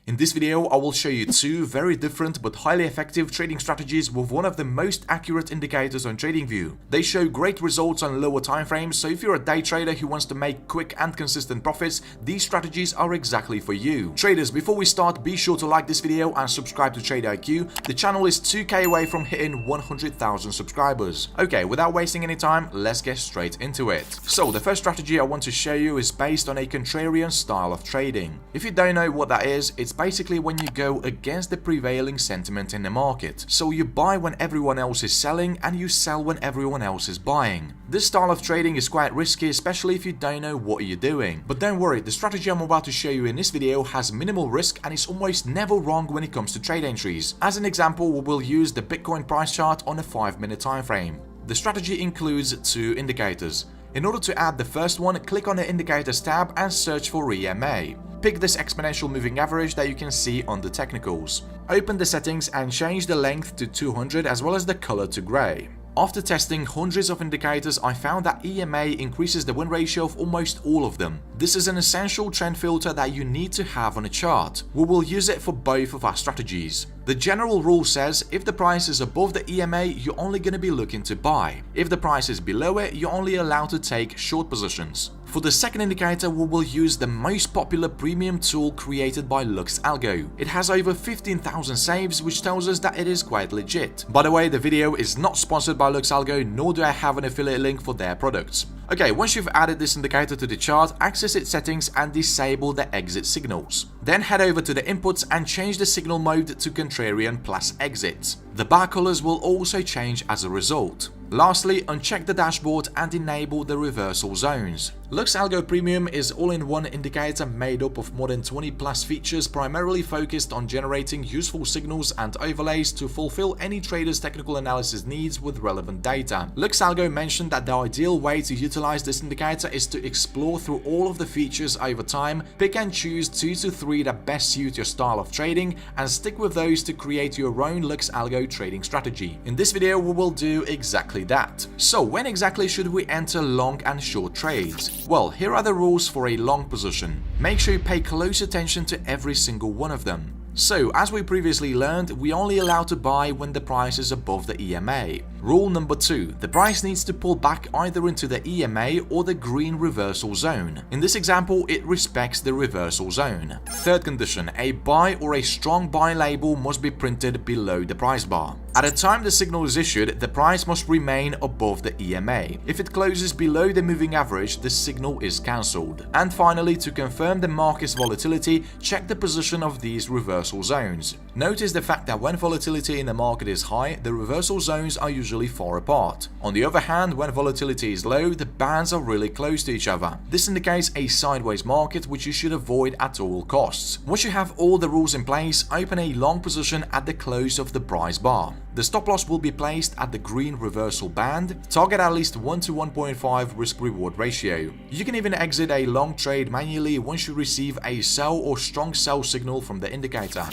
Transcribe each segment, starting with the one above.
In this video, I will show you two very different but highly effective trading strategies with one of the most accurate indicators on TradingView. They show great results on lower time frames, so if you're a day trader who wants to make quick and consistent profits, these strategies are exactly for you. Traders, before we start, be sure to like this video and subscribe to TradingView. The channel is 2K away from hitting 100,000 subscribers. Okay, without wasting any time, let's get straight into it. So the first strategy I want to show you is based on a contrarian style of trading. If you don't know what that is, it's basically when you go against the prevailing sentiment in the market. So you buy when everyone else is selling and you sell when everyone else is buying. This style of trading is quite risky, especially if you don't know what you're doing. But don't worry, the strategy I'm about to show you in this video has minimal risk and is almost never wrong when it comes to trade entries. As an example, we will use the Bitcoin price chart on a 5-minute time frame. The strategy includes two indicators. In order to add the first one, click on the Indicators tab and search for EMA. Pick this exponential moving average that you can see on the technicals. Open the settings and change the length to 200 as well as the color to grey. After testing hundreds of indicators, I found that EMA increases the win ratio of almost all of them. This is an essential trend filter that you need to have on a chart. We will use it for both of our strategies. The general rule says if the price is above the EMA, you're only going to be looking to buy. If the price is below it, you're only allowed to take short positions. For the second indicator, we will use the most popular premium tool created by LuxAlgo. It has over 15,000 saves, which tells us that it is quite legit. By the way, the video is not sponsored by LuxAlgo, nor do I have an affiliate link for their products. Okay, once you've added this indicator to the chart, access its settings and disable the exit signals. Then head over to the inputs and change the signal mode to contrarian plus exit. The bar colors will also change as a result. Lastly, uncheck the dashboard and enable the reversal zones. LuxAlgo Premium is all-in-one indicator made up of more than 20 plus features primarily focused on generating useful signals and overlays to fulfill any trader's technical analysis needs with relevant data. LuxAlgo mentioned that the ideal way to utilize this indicator is to explore through all of the features over time, pick and choose 2 to 3 that best suit your style of trading, and stick with those to create your own LuxAlgo trading strategy. In this video, we will do exactly that. So when exactly should we enter long and short trades? Well, here are the rules for a long position. Make sure you pay close attention to every single one of them. So, as we previously learned, we only allow to buy when the price is above the EMA. Rule number 2. The price needs to pull back either into the EMA or the green reversal zone. In this example, it respects the reversal zone. Third condition. A buy or a strong buy label must be printed below the price bar. At the time the signal is issued, the price must remain above the EMA. If it closes below the moving average, the signal is cancelled. And finally, to confirm the market's volatility, check the position of these reversal zones. Notice the fact that when volatility in the market is high, the reversal zones are usually far apart. On the other hand, when volatility is low, the bands are really close to each other. This indicates a sideways market, which you should avoid at all costs. Once you have all the rules in place, open a long position at the close of the price bar. The stop loss will be placed at the green reversal band. Target at least 1 to 1.5 risk-reward ratio. You can even exit a long trade manually once you receive a sell or strong sell signal from the indicator.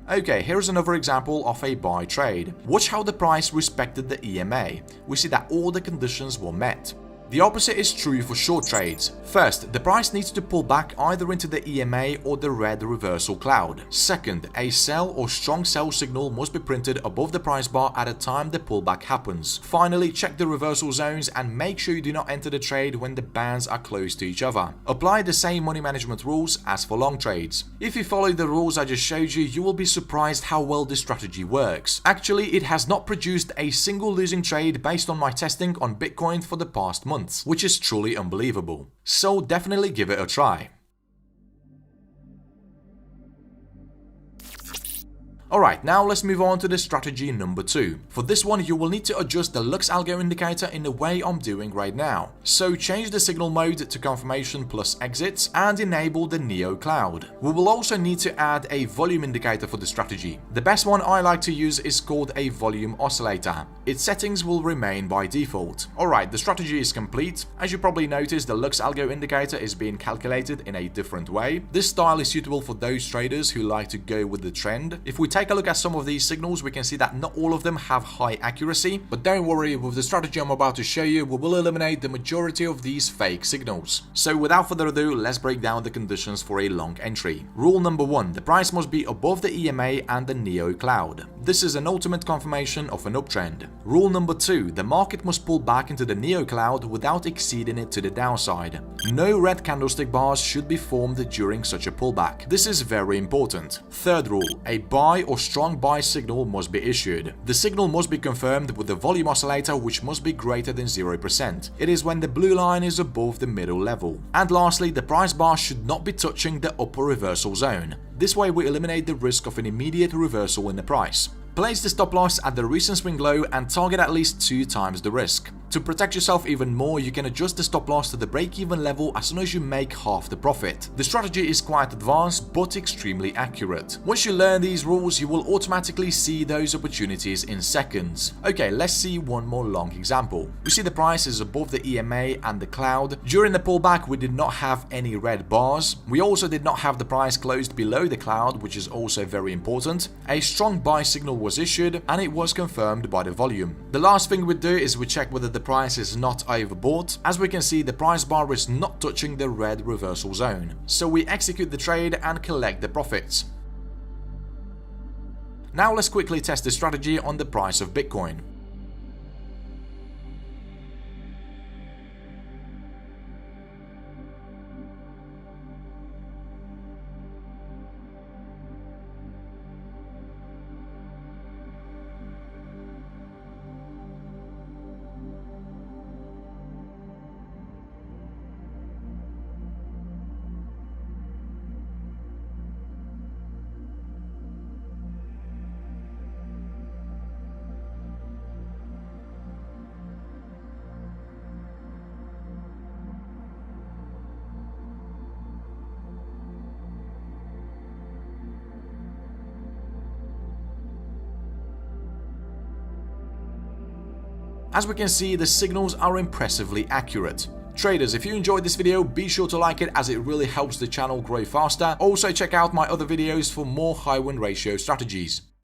Okay, here's another example of a buy trade. Watch how the price respected the EMA. We see that all the conditions were met. The opposite is true for short trades. First, the price needs to pull back either into the EMA or the red reversal cloud. Second, a sell or strong sell signal must be printed above the price bar at the time the pullback happens. Finally, check the reversal zones and make sure you do not enter the trade when the bands are close to each other. Apply the same money management rules as for long trades. If you follow the rules I just showed you, you will be surprised how well this strategy works. Actually, it has not produced a single losing trade based on my testing on Bitcoin for the past month, which is truly unbelievable. So definitely give it a try. Alright, now let's move on to the strategy number 2. For this one, you will need to adjust the LuxAlgo indicator in the way I'm doing right now. So change the signal mode to confirmation plus exits and enable the Neo cloud. We will also need to add a volume indicator for the strategy. The best one I like to use is called a volume oscillator. Its settings will remain by default. Alright, the strategy is complete. As you probably noticed, the LuxAlgo indicator is being calculated in a different way. This style is suitable for those traders who like to go with the trend. If we take a look at some of these signals, we can see that not all of them have high accuracy, but don't worry, with the strategy I'm about to show you, we will eliminate the majority of these fake signals. So without further ado, let's break down the conditions for a long entry. Rule number 1, the price must be above the EMA and the Neo cloud. This is an ultimate confirmation of an uptrend. Rule number 2, the market must pull back into the Neo cloud without exceeding it to the downside. No red candlestick bars should be formed during such a pullback. This is very important. Third rule, a buy or strong buy signal must be issued. The signal must be confirmed with the volume oscillator, which must be greater than 0%. It is when the blue line is above the middle level. And lastly, the price bar should not be touching the upper reversal zone. This way we eliminate the risk of an immediate reversal in the price. Place the stop loss at the recent swing low and target at least 2 times the risk. To protect yourself even more, you can adjust the stop loss to the break-even level as soon as you make half the profit. The strategy is quite advanced but extremely accurate. Once you learn these rules, you will automatically see those opportunities in seconds. Okay, let's see one more long example. We see the price is above the EMA and the cloud. During the pullback, we did not have any red bars. We also did not have the price closed below the cloud, which is also very important. A strong buy signal was issued and it was confirmed by the volume. The last thing we do is we check whether the price is not overbought. As we can see, the price bar is not touching the red reversal zone. So we execute the trade and collect the profits. Now let's quickly test the strategy on the price of Bitcoin. As we can see, the signals are impressively accurate. Traders, if you enjoyed this video, be sure to like it as it really helps the channel grow faster. Also check out my other videos for more high win ratio strategies.